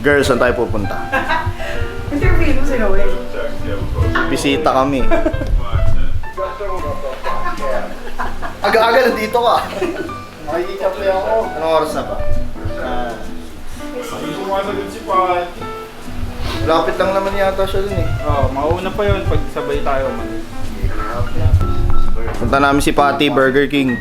Girls, saan tayo pupunta? Interview mo si Noel. Bisita kami. Aga-aga nandito ka. Makikikape ako. Anong oras na ba? Hindi sumasagot si Pat. Lapit lang naman yata siya dun eh. Oo, mauna pa yun pag sabay tayo man. Punta namin si Patty, Burger King.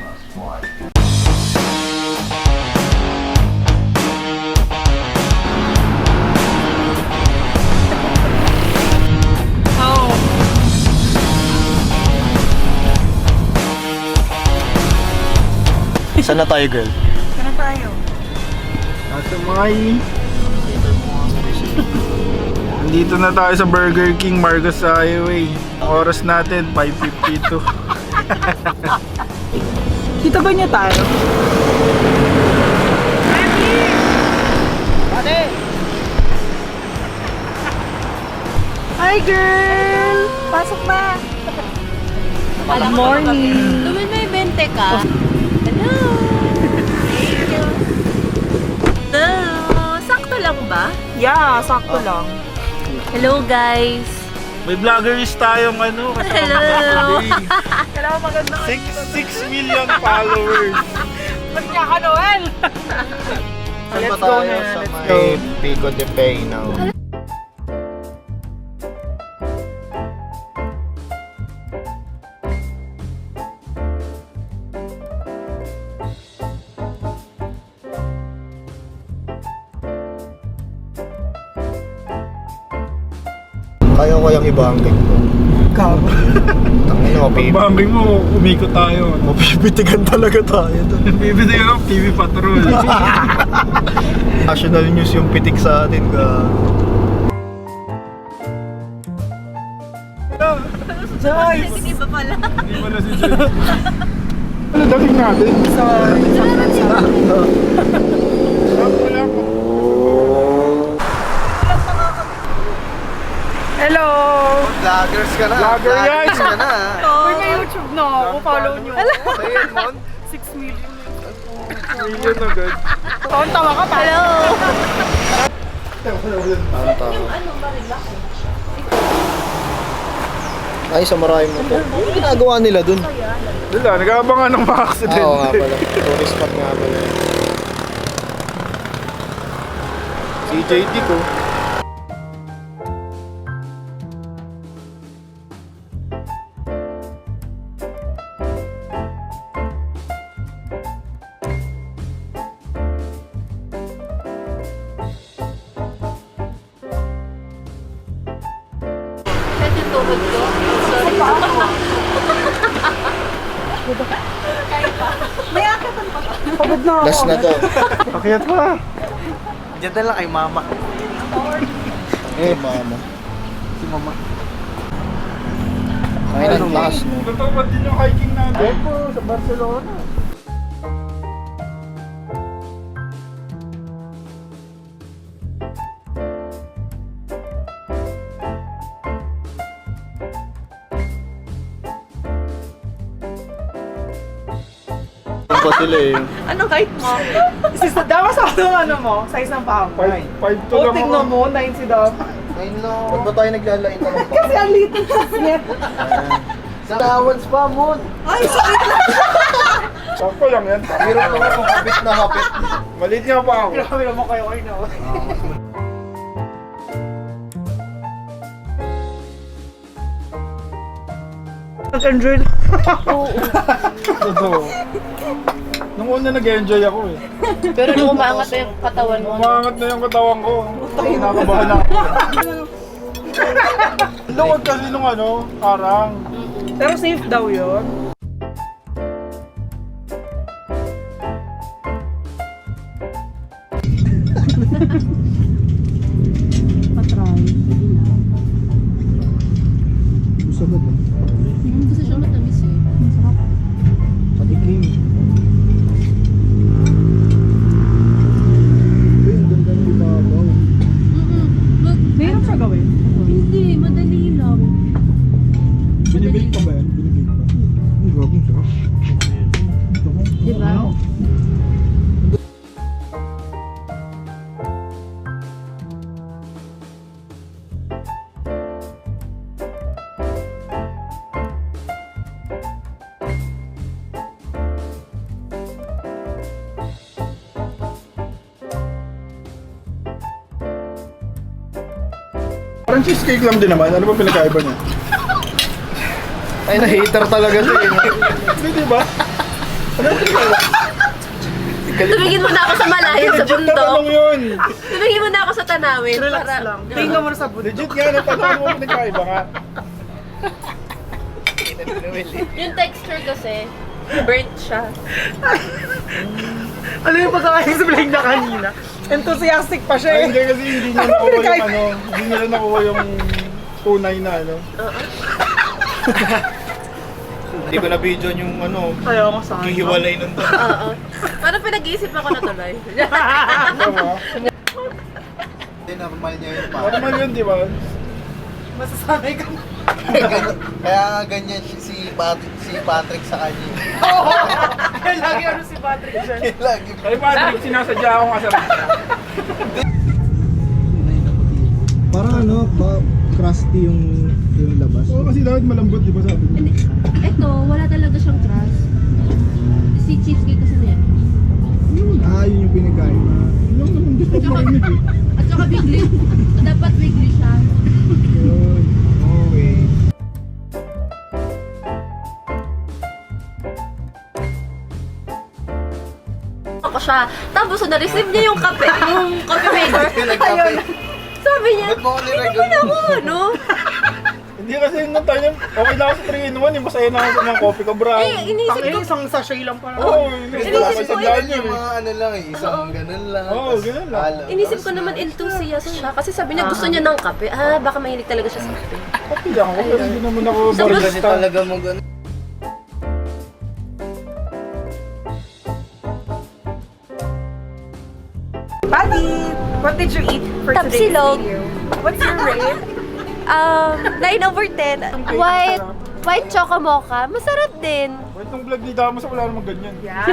Saan na tayo, girl? Saan na tayo? Nasa may... Nandito na tayo sa Burger King, Marcos Highway. Ang oras natin, 5:52. Kita ba niya tayo? Ate! Hi, girl! Pasok na! Good morning! Tumin may 20 ka. Hello! Thank you. Hello! Sakto lang ba? Yeah, sakto lang. Hello guys! May vloggers tayong ano. Hello! Kailangan maganda ka. 6 million followers. Ba't niya ka, Noel? Saan Let's ba go tayo na, sa let's may go. Pico de Pino? Kaya ko yung ibangking ko. Kabo. Tangin mo, Pagbambing mo, umikot tayo. mapipitigan talaga tayo doon. Bibili ka ng TV Patrol. National news yung pitik sa atin ka. Joyce! Hindi ba pala? Hindi mo na si Joy. Ano dating natin? Sorry. Wala ko. Hello! Vloggers ka na. Vlogger yan. Vloggers ka na. Uy, may YouTube na ako. Follow nyo. Ayun, Mon. 6 million. Million agad. Tawa ka pa. Hello! Ay, sa maraming motor. Ano ginagawa nila dun? Wala, nag-aabangan ng mga aksidente. Oo nga pala. Tourist spot nga pala. CJD ko. Kahit yung tuhod ko. Sorry. Pagod na ako. Last na to. Akyat pa. Diyan na lang kay mama. Mama. Si mama. Ay, ang taas. Totoo ba din yung hiking natin? Sa Barcelona. Ang sila eh. Anong height mo? Damas ako ng ano mo, size ng paa mo. 5'2" Oh, lang tingnan ako. mo, 9 si Dam. Ayun lang. Ba't ba tayo naglalain na lang? Kasi ang little niya. Sa tawans pa, Mon. Ay, sorry. Sakto lang yan. Pero ako kung kapit na kapit. Maliit nga pa ako. Grabe naman kayo kayo na. Nag-enjoy na. Totoo. Nung una nag-enjoy ako eh. Pero nung umaangat na yung katawan mo. Umangat na yung katawan ko. Nakabahan na ako. Luwag kasi nung ano, parang. Pero safe daw yun. Gusto ba ba? Kasi siya matamis eh. Patikim. Uy, ang ganda ng ibabaw. Mahirap siya gawin. Hindi, madali lang. Binibake pa ba yan? Binibake pa. Ang gagawin siya. Diba? Parang cheesecake lang din naman. Ano ba pinagkaiba niya? Ay, na-hater talaga siya eh. Hindi, di ba? Ano ba pinagkaiba? Tumingin mo na ako sa malayo sa Legit na bundok. tanong yun. Tumingin mo na ako sa tanawin. Relax lang. Tingnan mo na sa bundok. Legit nga, natanong mo pinagkaiba nga. Yung texture kasi, burnt siya. Ano yung pagkakain na kanina? Enthusiastic pa siya Ay, eh. hindi kasi hindi niya nakuha yung ano, hindi nila nakuha yung tunay na ano. Hindi ko na video yung ano, Ayaw ko sa akin. hihiwalay nun doon. Oo. Parang pinag-iisip ako na tuloy. Tama. Hindi, normal niya yun pa. Normal yun, di ba? Masasanay ka. Kaya nga ganyan si Patrick sa kanya. Ay, lagi ano si Patrick dyan. Lagi. Ay, Patrick, sinasadya akong kasarap siya. Parang ano, crusty yung labas. Oo, kasi dapat malambot, di ba sabi ko? Ito, wala talaga siyang crust. Si cheesecake kasi niya. Yun yung pinagkain. Yun lang naman gusto ko marinig eh. At saka bigli. Dapat bigli siya. Okay. Ako siya. Tapos na-receive niya yung kape, yung coffee maker. Nagkape. Sabi niya, Ba't mo ako hindi nireg- ko na ako, ano? Hindi kasi nung tayo, okay na ako sa 3-in-1, yung masaya na ako ng coffee ka, bro. Eh, inisip Tangin, ko, isang sachet lang pala. Oo, Inisip hindi ko, sa daan yun Yung eh. mga ano lang eh, isang ganun lang. Oo, ganun lang. Alam. inisip ko naman enthusiast siya. Kasi sabi niya gusto niya ng kape. Ah, baka mahilig talaga siya sa kape. Coffee lang ako, pero hindi naman ako Ganun barista. talaga mo ganun. Buddy, what did you eat for today's Tapsilog. video? What's your rate? 9/10. White choco mocha. Masarap din. Wait, nung vlog ni Damos, wala namang ganyan. Yan.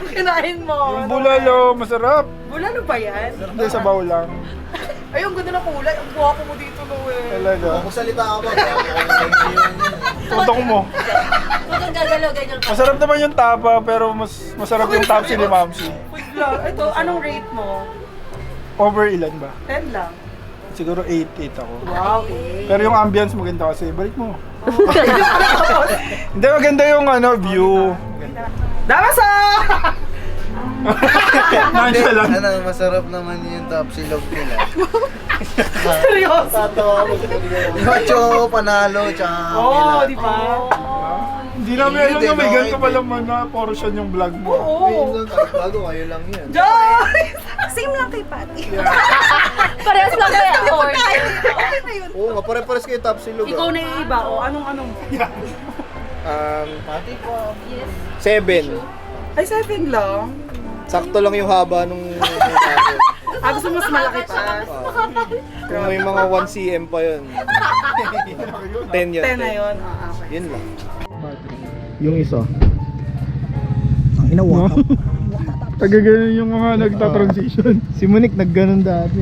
Kinain mo. Yung bulalo, masarap. Bulalo ba yan? Hindi, sa bawl lang. Ay, ang ganda ng kulay. Ang guwapo mo dito, Noel. Talaga. Kung salita ka ba? Tutok mo. Huwag kang gagalaw, ganyan ka. Masarap naman yung tapa, pero masarap yung tapsi ni Mamsi. Wait lang. Ito, anong rate mo? Over ilan ba? 10 lang. Siguro 8 ako. Wow, eh. Pero yung ambience maganda kasi, balik mo. Hindi, maganda yung ano, view. Damasa! Nonchalant. Ano, masarap naman yung tapsilog nila. Seryoso? Tatawa ko. Macho, panalo, tsaka Oo, di ba? Hindi namin alam na may ganito pala man na portion yung vlog mo. Oo. Bago kayo lang yan. Joy! Same lang kay Patty. Parehas lang kaya order. Okay na yun. Oo nga, pare-pares kayo tapsilog. Ikaw na yung iba, o anong mo? Pati po. Yes. 7. Ay, 7 lang. Sakto lang yung haba nung Ah, gusto mo mas malaki pa? kung may mga 1 cm pa yun. 10 yun. 10 na yun. Ah, okay. Yun lang. Yung isa. Ang inawa. Tagaganon yung mga nagta-transition. Si Monique nagganon dati.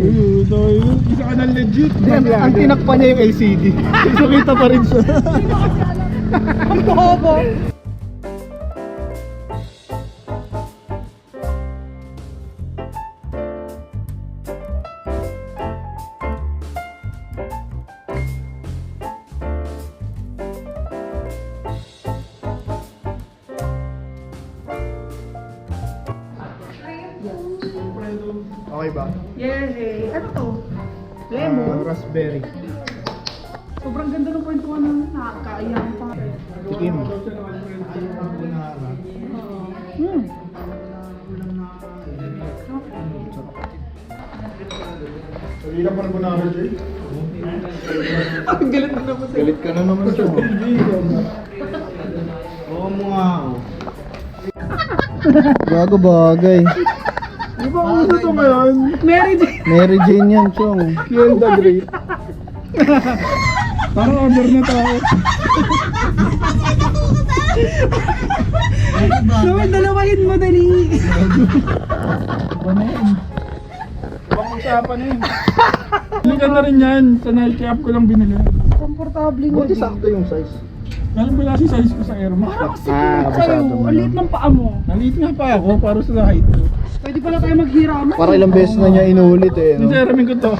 Isa ka ng legit. Ang tinakpa niya yung LCD. Nakita pa rin siya. Ang bobo! Okay ba? Yay! Ano to? Lemon? Raspberry. Sobrang ganda ng kwentuhan ng nakakaiyak pa. Tikim. Sabi lang parang bunara, Jay. Galit na naman sa'yo. Galit ka na naman siya. Oo mo nga ako. Bago bagay. Di ba uso to ngayon? Mary Jane! Mary Jane yan, Chong. Kiel the Great. Parang order na tayo. Noel, dalawahin mo, dali! Pang-usapan na yun. Bili ka na rin yan. Sa Nike app ko lang binili. Komportable nga. Buti sakto yung size. Ganun ba kasi size ko sa Air Max? Parang kasi Ah, sa'yo, kabisado mo ang liit na. ng paa mo. Naliit nga pa ako para sa height ko. Pwede pala tayo maghiraman. Para ilang beses na niya inuulit eh. Hindi, No? aramin ko to.